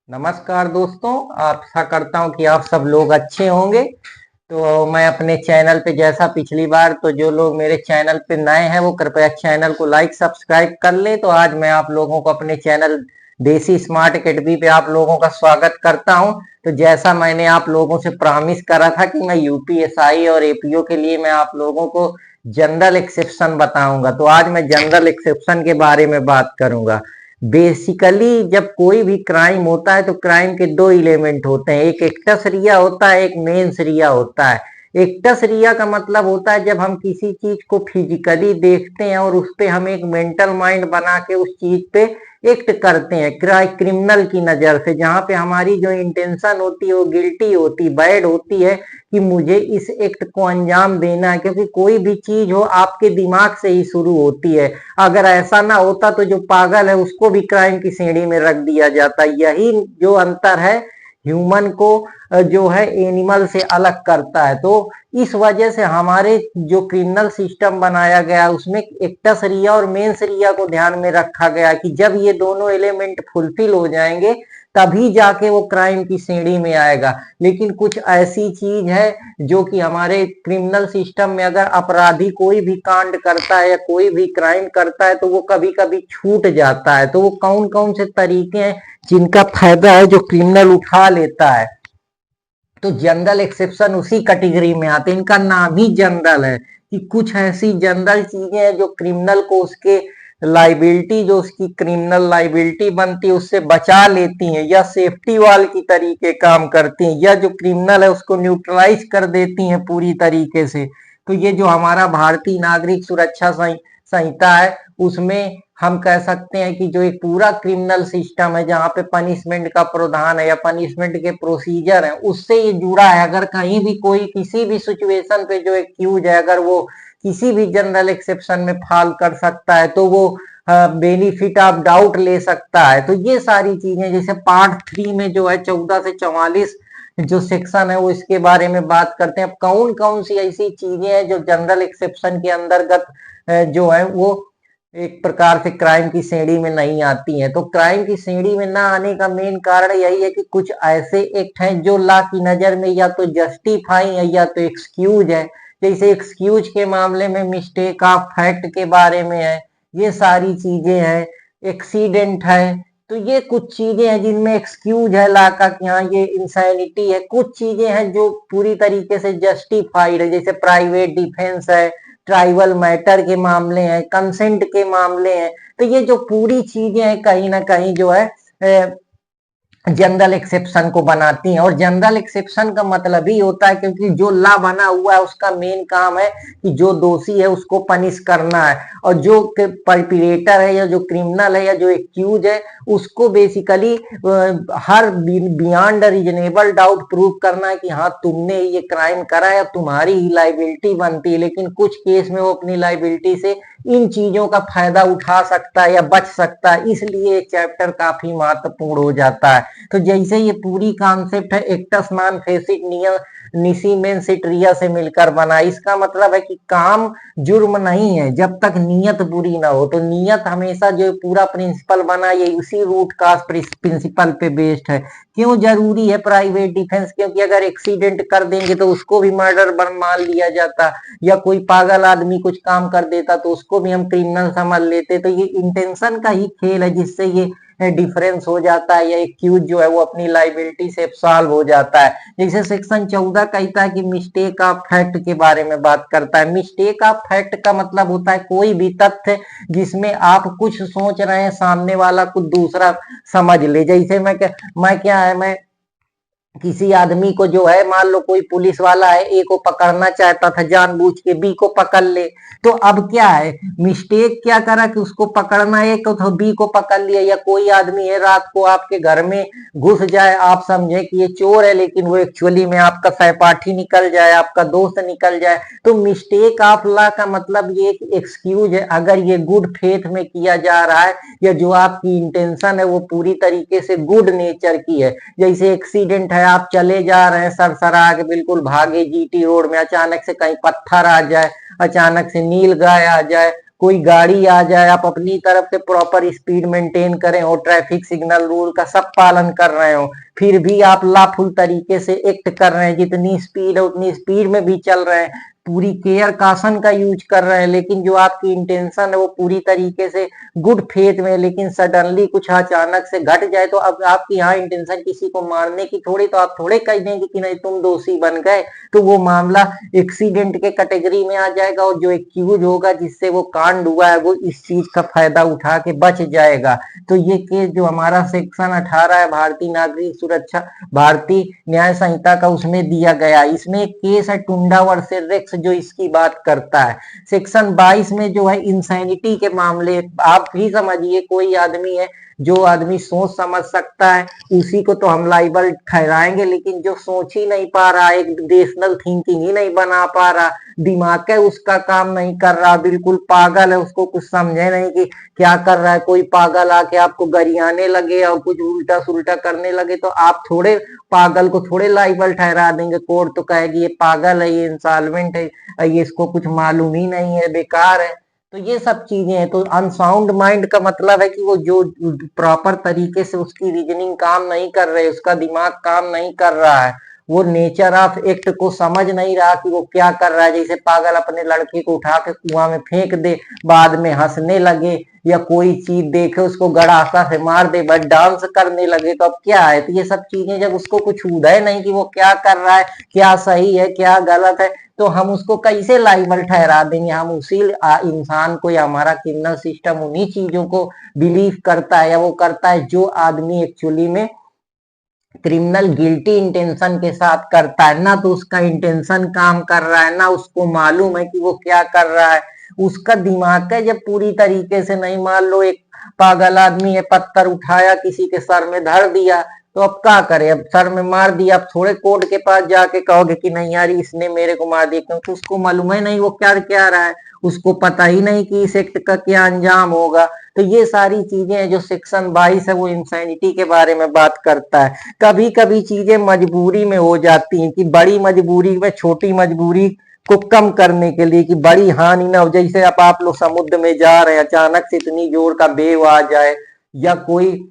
नमस्कार दोस्तों। आशा करता हूँ कि आप सब लोग अच्छे होंगे। तो मैं अपने चैनल पे जैसा पिछली बार, तो जो लोग मेरे चैनल पे नए हैं वो कृपया चैनल को लाइक सब्सक्राइब कर ले। तो आज मैं आप लोगों को अपने चैनल देसी स्मार्ट एकेडमी पे आप लोगों का स्वागत करता हूं। तो जैसा मैंने आप लोगों से प्रॉमिस करा था कि मैं यूपीएसआई और एपीओ के लिए मैं आप लोगों को जनरल एक्सेप्शन बताऊंगा, तो आज मैं जनरल एक्सेप्शन के बारे में बात करूंगा। बेसिकली जब कोई भी क्राइम होता है तो क्राइम के दो एलिमेंट होते हैं, एक एक्टस रिया होता है, एक मेंस रिया होता है। एक्टस रिया का मतलब होता है जब हम किसी चीज को फिजिकली देखते हैं और उस पे हम एक मेंटल माइंड बना के उस चीज पे एक्ट करते हैं क्रिमिनल की नजर से, जहां पे हमारी जो इंटेंशन होती है वो गिल्टी होती, बैड होती है कि मुझे इस एक्ट को अंजाम देना है। क्योंकि कोई भी चीज हो आपके दिमाग से ही शुरू होती है। अगर ऐसा ना होता तो जो पागल है उसको भी क्राइम की श्रेणी में रख दिया जाता। यही जो अंतर है ह्यूमन को जो है एनिमल से अलग करता है। तो इस वजह से हमारे जो क्रिमिनल सिस्टम बनाया गया उसमें एक्टस रिया और मेंस रिया को ध्यान में रखा गया कि जब ये दोनों एलिमेंट फुलफिल हो जाएंगे तभी जाके वो क्राइम की श्रेणी में आएगा। लेकिन कुछ ऐसी चीज है जो कि हमारे क्रिमिनल सिस्टम में, अगर अपराधी कोई भी कांड करता है या कोई भी क्राइम करता है तो वो कभी कभी छूट जाता है। तो वो कौन कौन से तरीके हैं जिनका फायदा है जो क्रिमिनल उठा लेता है। तो जनरल एक्सेप्शन उसी कैटेगरी में आते हैं। इनका नाम ही जनरल है कि कुछ ऐसी जनरल चीजें हैं जो क्रिमिनल को उसके लाइबिलिटी, जो उसकी क्रिमिनल लाइबिलिटी बनती है उससे बचा लेती हैं, या सेफ्टी वाल की तरीके काम करती हैं, या जो क्रिमिनल है उसको न्यूट्रलाइज कर देती हैं पूरी तरीके से। तो ये जो हमारा भारतीय नागरिक सुरक्षा संहिता है उसमें हम कह सकते हैं कि जो एक पूरा क्रिमिनल सिस्टम है जहां पे पनिशमेंट का प्रावधान है या पनिशमेंट के प्रोसीजर है उससे ये जुड़ा है। अगर कहीं भी कोई किसी भी सिचुएशन पे जो एक्यूज है अगर वो किसी भी जनरल एक्सेप्शन में फॉल कर सकता है तो वो बेनिफिट ऑफ डाउट ले सकता है। तो ये सारी चीजें जैसे पार्ट 3 में जो है 14 से 44 जो सेक्शन है वो इसके बारे में बात करते हैं। अब कौन कौन सी ऐसी चीजें हैं जो जनरल एक्सेप्शन के अंतर्गत जो है वो एक प्रकार से क्राइम की श्रेणी में नहीं आती हैं। तो क्राइम की श्रेणी में ना आने का मेन कारण यही है कि कुछ ऐसे एक्ट हैं जो लॉ की नजर में या तो जस्टिफाई है या तो एक्सक्यूज है। जैसे एक्सक्यूज के मामले में मिस्टेक ऑफ फैक्ट के बारे में है, ये सारी चीजें हैं। एक्सीडेंट है, तो ये कुछ चीजें हैं जिनमें एक्सक्यूज है लॉ का कि हाँ ये इंसैनिटी है। कुछ चीजें हैं जो पूरी तरीके से जस्टिफाइड है, जैसे प्राइवेट डिफेंस है, ट्राइबल मैटर के मामले हैं, कंसेंट के मामले हैं। तो ये जो पूरी चीजें हैं कहीं ना कहीं जो है जनरल एक्सेप्शन को बनाती हैं। और जनरल एक्सेप्शन का मतलब ही होता है क्योंकि जो लॉ बना हुआ है उसका मेन काम है कि जो दोषी है उसको पनिश करना है, और जो परपिरेटर है या जो क्रिमिनल है या जो एक्यूज है उसको बेसिकली हर बियॉन्ड रीजनेबल डाउट प्रूव करना है कि हाँ तुमने ये क्राइम करा है, तुम्हारी ही लाइबिलिटी बनती है। लेकिन कुछ केस में वो अपनी लाइबिलिटी से इन चीजों का फायदा उठा सकता है या बच सकता है, इसलिए चैप्टर काफी महत्वपूर्ण हो जाता है। तो जैसे ये पूरी कॉन्सेप्ट है एक्टस नॉन फेसिट निसी मेंस सिट रिया से मिलकर बना। इसका मतलब है कि काम जुर्म नहीं है जब तक नीयत बुरी ना हो। तो नीयत हमेशा जो पूरा प्रिंसिपल बना ये उसी रूट का प्रिंसिपल पे बेस्ड है। क्यों जरूरी है प्राइवेट डिफेंस? क्योंकि अगर एक्सीडेंट कर देंगे तो उसको भी मर्डर मान लिया जाता, या कोई पागल आदमी कुछ काम कर देता तो उसको भी हम क्रिमिनल समझ लेते। तो ये इंटेंशन का ही खेल है जिससे ये डिफरेंस हो जाता है, या एक्यूज जो है वो अपनी लाइबिलिटी से सॉल्व हो जाता है। जैसे सेक्शन 14 कहता है कि मिस्टेक ऑफ फैक्ट के बारे में बात करता है। मिस्टेक ऑफ फैक्ट का मतलब होता है कोई भी तथ्य जिसमें आप कुछ सोच रहे हैं सामने वाला कुछ दूसरा समझ ले। जैसे मैं किसी आदमी को जो है, मान लो कोई पुलिस वाला है ए को पकड़ना चाहता था, जानबूझ के बी को पकड़ ले। तो अब क्या है, मिस्टेक क्या करा कि उसको पकड़ना है तो बी को पकड़ लिया। या कोई आदमी है रात को आपके घर में घुस जाए, आप समझे कि ये चोर है लेकिन वो एक्चुअली में आपका सहपाठी निकल जाए, आपका दोस्त निकल जाए। तो मिस्टेक ऑफ लॉ का मतलब ये एक्सक्यूज है अगर ये गुड फेथ में किया जा रहा है, या जो आपकी इंटेंशन है वो पूरी तरीके से गुड नेचर की है। जैसे एक्सीडेंट है, आप चले जा रहे हैं सरसरा के बिल्कुल भागे जीटी रोड में, अचानक से कहीं पत्थर आ जाए, अचानक से नील गाय आ जाए, कोई गाड़ी आ जाए, आप अपनी तरफ से प्रॉपर स्पीड मेंटेन करें और ट्रैफिक सिग्नल रूल का सब पालन कर रहे हो, फिर भी आप लाफुल तरीके से एक्ट कर रहे हैं, जितनी स्पीड है उतनी स्पीड में भी चल रहे हैं, पूरी केयर काशन का यूज कर रहे हैं, लेकिन जो आपकी इंटेंशन है वो पूरी तरीके से गुड फेथ में, लेकिन सडनली कुछ अचानक से घट जाए तो अब आपकी यहाँ इंटेंशन किसी को मारने की थोड़ी, तो आप थोड़े कह देंगे कि नहीं तुम दोषी बन गए, तो वो मामला एक्सीडेंट के कैटेगरी में आ जाएगा और जो एक्यूज होगा जिससे वो कांड हुआ है वो इस चीज का फायदा उठा के बच जाएगा। तो ये केस जो हमारा सेक्शन 18 है भारतीय नागरिक सुरक्षा भारतीय न्याय संहिता का, उसमें दिया गया, इसमें एक केस है टुंडा वर्सेस रेक्स जो इसकी बात करता है। सेक्शन 22 में जो है इंसैनिटी के मामले, आप भी समझिए कोई आदमी है, जो आदमी सोच समझ सकता है उसी को तो हम लाइबल ठहराएंगे, लेकिन जो सोच ही नहीं पा रहा, एक रेशनल थिंकिंग ही नहीं बना पा रहा, दिमाग है उसका काम नहीं कर रहा, बिल्कुल पागल है, उसको कुछ समझे नहीं कि क्या कर रहा है, कोई पागल आके आपको गरियाने लगे और कुछ उल्टा सुल्टा करने लगे तो आप थोड़े पागल को थोड़े लाइबल ठहरा देंगे, कोर्ट तो कहेगी ये पागल है, ये इंसॉल्वेंट है, ये इसको कुछ मालूम ही नहीं है, बेकार है। तो ये सब चीजें हैं। तो अनसाउंड माइंड का मतलब है कि वो जो प्रॉपर तरीके से उसकी रीजनिंग काम नहीं कर रहे, उसका दिमाग काम नहीं कर रहा है, वो नेचर ऑफ एक्ट को समझ नहीं रहा कि वो क्या कर रहा है। जैसे पागल अपने लड़के को उठा के कुआं में फेंक दे, बाद में हंसने लगे, या कोई चीज देखे उसको गड़ासा से मार दे, बस डांस करने लगे, तो अब क्या है। तो ये सब चीजें जब उसको कुछ उदय नहीं कि वो क्या कर रहा है, क्या सही है क्या गलत है, तो हम उसको कैसे लाइबल ठहरा देंगे। हम उसी इंसान को, या हमारा क्रिमिनल सिस्टम उन्हीं चीजों को बिलीव करता है या वो करता है जो आदमी एक्चुअली में क्रिमिनल गिल्टी इंटेंशन के साथ करता है, ना तो उसका इंटेंशन काम कर रहा है, ना उसको मालूम है कि वो क्या कर रहा है, उसका दिमाग है जब पूरी तरीके से नहीं। मान लो एक पागल आदमी है, पत्थर उठाया किसी के सर में धर दिया, तो अब क्या करे, अब सर में मार दिया, अब थोड़े कोर्ट के पास जाके कहोगे कि नहीं यार इसने मेरे को मार दिया, क्योंकि उसको मालूम है नहीं वो क्या क्या रहा है, उसको पता ही नहीं कि इस एक्ट का क्या अंजाम होगा। तो ये सारी चीजें हैं जो सेक्शन 22 है वो इंसैनिटी के बारे में बात करता है। कभी कभी चीजें मजबूरी में हो जाती हैं कि बड़ी मजबूरी में छोटी मजबूरी को कम करने के लिए कि बड़ी हानि ना हो, जैसे अब आप लोग समुद्र में जा रहे हैं, अचानक से इतनी जोर का वेव आ जाए, या कोई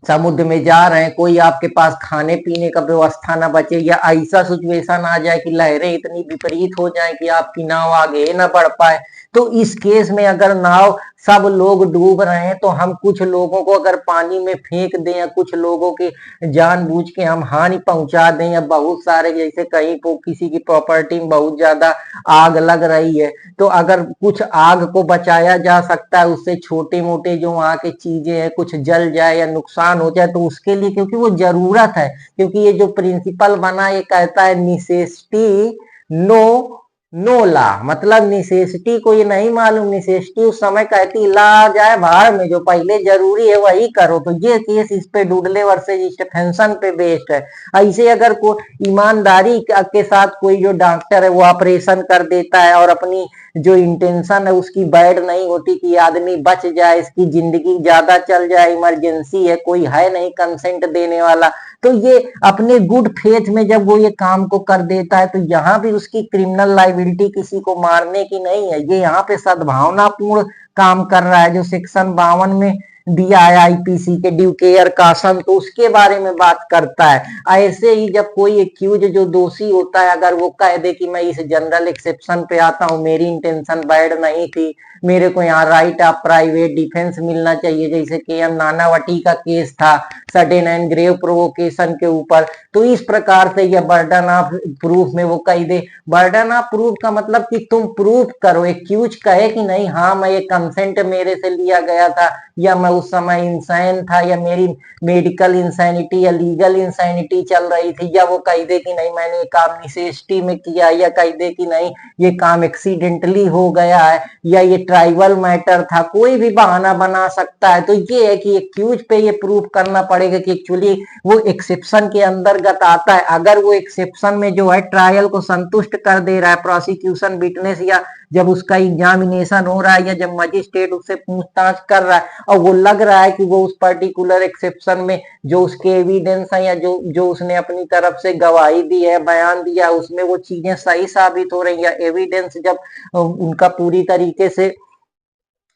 समुद्र में जा रहे हैं, कोई आपके पास खाने पीने का व्यवस्था ना बचे, या ऐसा सिचुएशन आ जाए कि लहरें इतनी विपरीत हो जाए कि आपकी नाव आगे ना बढ़ पाए, तो इस केस में अगर नाव सब लोग डूब रहे हैं तो हम कुछ लोगों को अगर पानी में फेंक दें, या कुछ लोगों के जानबूझ के हम हानि पहुंचा दें, या बहुत सारे जैसे कहीं को किसी की प्रॉपर्टी में बहुत ज्यादा आग लग रही है, तो अगर कुछ आग को बचाया जा सकता है, उससे छोटे मोटे जो वहां के चीजें हैं कुछ जल जाए या नुकसान हो जाए, तो उसके लिए क्योंकि वो जरूरत है, क्योंकि ये जो प्रिंसिपल बना ये कहता है निसेसिटी नो नो ला, मतलब निसेसिटी को ये नहीं मालूम, निसेसिटी उस समय कहती ला जाए भाड़ में, जो पहले जरूरी है वही करो। तो ये केस इस पे डुडले वर्सेस स्टेफेंसन पे बेस्ड है। ऐसे अगर को ईमानदारी के साथ कोई जो डॉक्टर है वो ऑपरेशन कर देता है और अपनी जो इंटेंशन है उसकी बैड नहीं होती कि आदमी बच जाए, इसकी जिंदगी ज्यादा चल जाए, इमरजेंसी है, कोई है नहीं कंसेंट देने वाला, तो ये अपने गुड फेथ में जब वो ये काम को कर देता है, तो यहाँ भी उसकी क्रिमिनल लाइबिलिटी किसी को मारने की नहीं है, ये यहाँ पे सद्भावनापूर्ण काम कर रहा है जो सेक्शन 52 में दिया है आईपीसी के ड्यू केयर कासन, तो उसके बारे में बात करता है। ऐसे ही जब कोई एक्यूज जो दोषी होता है अगर वो कह दे कि मैं इस जनरल एक्सेप्शन पे आता हूँ, मेरी इंटेंशन बैड नहीं थी, मेरे को यहाँ राइट ऑफ प्राइवेट डिफेंस मिलना चाहिए, जैसे के एम नानावटी का केस था सडन एंड ग्रेव प्रोवोकेशन के ऊपर, तो इस प्रकार से यह बर्डन ऑफ प्रूफ में वो कह दे। बर्डन ऑफ प्रूफ का मतलब कि तुम प्रूफ करो, एक्यूज कहे कि नहीं हाँ मैं ये कंसेंट मेरे से लिया गया था, या मैं उस समय इंसान था, या मेरी मेडिकल इंसैनिटी या लीगल इंसैनिटी चल रही थी, या वो कह दे कि नहीं मैंने ये काम निसेसिटी में किया, या कह दे कि नहीं ये काम एक्सीडेंटली हो गया है, या ये ट्राइबल मैटर था, कोई भी बहाना बना सकता है। तो ये है कि एक्यूज पे ये प्रूफ करना पड़ेगा कि एक्चुअली वो एक्सेप्शन के अंतर्गत आता है। अगर वो एक्सेप्शन में जो है ट्रायल को संतुष्ट कर दे रहा है, प्रोसिक्यूशन विटनेस या जब उसका एग्जामिनेशन हो रहा है, या जब मजिस्ट्रेट उससे पूछताछ कर रहा है और वो लग रहा है कि वो उस पर्टिकुलर एक्सेप्शन में जो उसके एविडेंस है या जो जो उसने अपनी तरफ से गवाही दी है, बयान दिया, उसमें वो चीजें सही साबित हो रही है, एविडेंस जब उनका पूरी तरीके से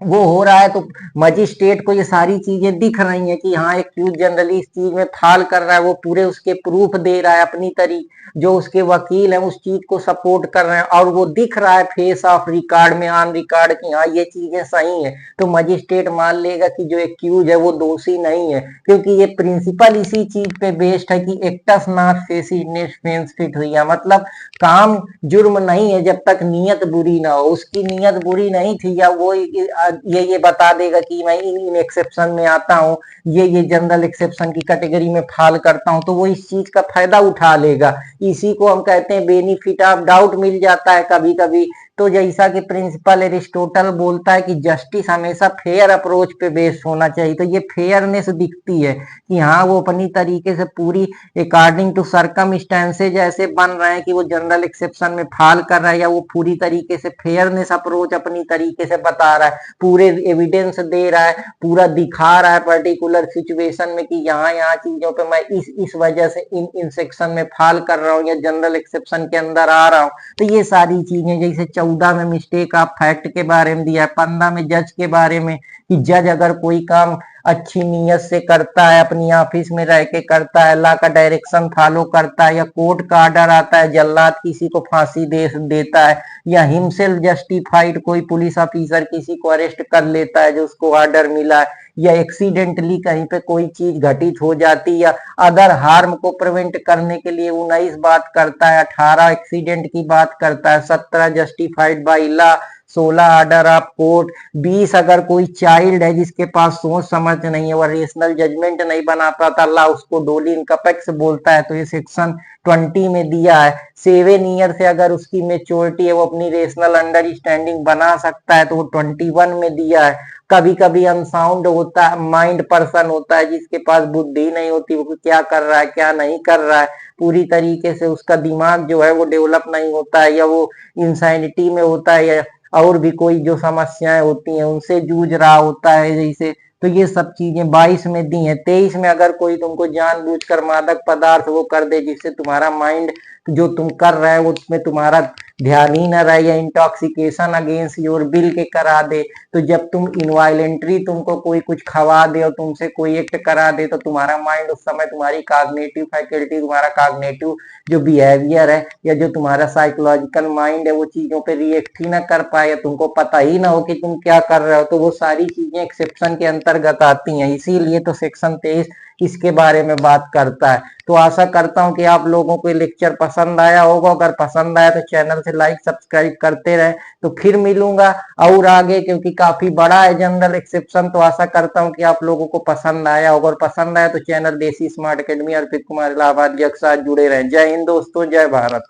वो हो रहा है, तो मजिस्ट्रेट को ये सारी चीजें दिख रही हैं कि हाँ एक्यूज जनरली इस चीज में फाल कर रहा है, वो पूरे उसके प्रूफ दे रहा है अपनी जो उसके वकील हैं उस चीज को सपोर्ट कर रहे हैं, और वो दिख रहा है फेस ऑफ रिकॉर्ड में, ऑन रिकॉर्ड की हाँ ये चीजें सही है, तो मजिस्ट्रेट मान लेगा कि जो एक्यूज है वो दोषी नहीं है, क्योंकि ये प्रिंसिपल इसी चीज पे बेस्ड है कि एक्टस नॉट फेसिस फिट हुई है, मतलब काम जुर्म नहीं है जब तक नीयत बुरी ना हो, उसकी नीयत बुरी नहीं थी, या वो ये बता देगा कि मैं इन एक्सेप्शन में आता हूँ, ये जनरल एक्सेप्शन की कैटेगरी में फाल करता हूँ, तो वो इस चीज का फायदा उठा लेगा। इसी को हम कहते हैं बेनिफिट ऑफ डाउट मिल जाता है कभी कभी। तो जैसा कि प्रिंसिपल एरिस्टोटल बोलता है कि जस्टिस हमेशा फेयर अप्रोच पे बेस्ड होना चाहिए, तो ये फेयरनेस दिखती है कि हाँ वो अपनी तरीके से पूरी अकॉर्डिंग टू सरकमस्टेंसेज ऐसे बन रहे हैं कि वो जनरल एक्सेप्शन में फाल कर रहा है, या वो पूरी तरीके से फेयरनेस अप्रोच अपनी तरीके से बता रहा है, पूरे एविडेंस दे रहा है, पूरा दिखा रहा है पर्टिकुलर सिचुएशन में कि यहाँ यहाँ चीजों पे मैं इस वजह से इन सेक्शन में फाल कर रहा हूँ या जनरल एक्सेप्शन के अंदर आ रहा हूँ। तो ये सारी चीजें जैसे 14 में मिस्टेक ऑफ फैक्ट के बारे में दिया है, 15 में जज के बारे में कि जज अगर कोई काम अच्छी नीयत से करता है, अपनी ऑफिस में रह के करता है, अल्लाह का डायरेक्शन फॉलो करता है, या कोर्ट का ऑर्डर आता है, जल्लाद किसी को फांसी देता है, या हिमसेल्फ जस्टिफाइड कोई पुलिस ऑफिसर किसी को अरेस्ट कर लेता है जो उसको ऑर्डर मिला है, या एक्सीडेंटली कहीं पे कोई चीज घटित हो जाती, या अदर हार्म को प्रिवेंट करने के लिए 19 बात करता है, 18 एक्सीडेंट की बात करता है, 17 justified by law, 16 order of court, 20 अगर कोई चाइल्ड है जिसके पास सोच समझ नहीं है, वह रेशनल जजमेंट नहीं बना पाता, अल्लाह उसको डोली इनकपेक्स बोलता है, तो ये सेक्शन 20 में दिया है। 7 ईयर से अगर उसकी मेच्योरिटी है वो अपनी रेशनल अंडरस्टैंडिंग बना सकता है, तो वो 21 में दिया है। कभी कभी अनसाउंड होता है, माइंड पर्सन होता है जिसके पास बुद्धि नहीं होती, वो क्या कर रहा है क्या नहीं कर रहा है, पूरी तरीके से उसका दिमाग जो है वो डेवलप नहीं होता है, या वो इंसैनिटी में होता है, या और भी कोई जो समस्याएं होती हैं उनसे जूझ रहा होता है जैसे, तो ये सब चीजें 22 में दी हैं। 23 में अगर कोई तुमको जानबूझकर मादक पदार्थ वो कर दे जिससे तुम्हारा माइंड जो तुम कर रहे हो उसमें तुम्हारा ध्यान ही न रहे, या इंटॉक्सिकेशन अगेंस्ट योर विल के करा दे, तो जब तुम इनवायलेंटरी तुमको कोई कुछ खवा दे और तुमसे कोई एक्ट करा दे, तो तुम्हारा माइंड उस समय तुम्हारी कॉग्निटिव फैकल्टी, तुम्हारा कॉग्निटिव जो बिहेवियर है या जो तुम्हारा साइकोलॉजिकल माइंड है वो चीजों पे रिएक्ट ही ना कर पाए, या तुमको पता ही ना हो कि तुम क्या कर रहे हो, तो वो सारी चीजें एक्सेप्शन के अंतर्गत आती हैं। इसीलिए तो सेक्शन 23 इसके बारे में बात करता है। तो आशा करता हूं कि आप लोगों को ये लेक्चर पसंद आया होगा, अगर पसंद आया तो चैनल से लाइक सब्सक्राइब करते रहे। तो फिर मिलूंगा और आगे, क्योंकि काफी बड़ा है जनरल एक्सेप्शन, तो आशा करता हूं कि आप लोगों को पसंद आया होगा, और पसंद आया तो चैनल देसी स्मार्ट अकेडमी अर्पित कुमार इलाहाबादी के साथ जुड़े रहें। जय हिंद दोस्तों, जय भारत।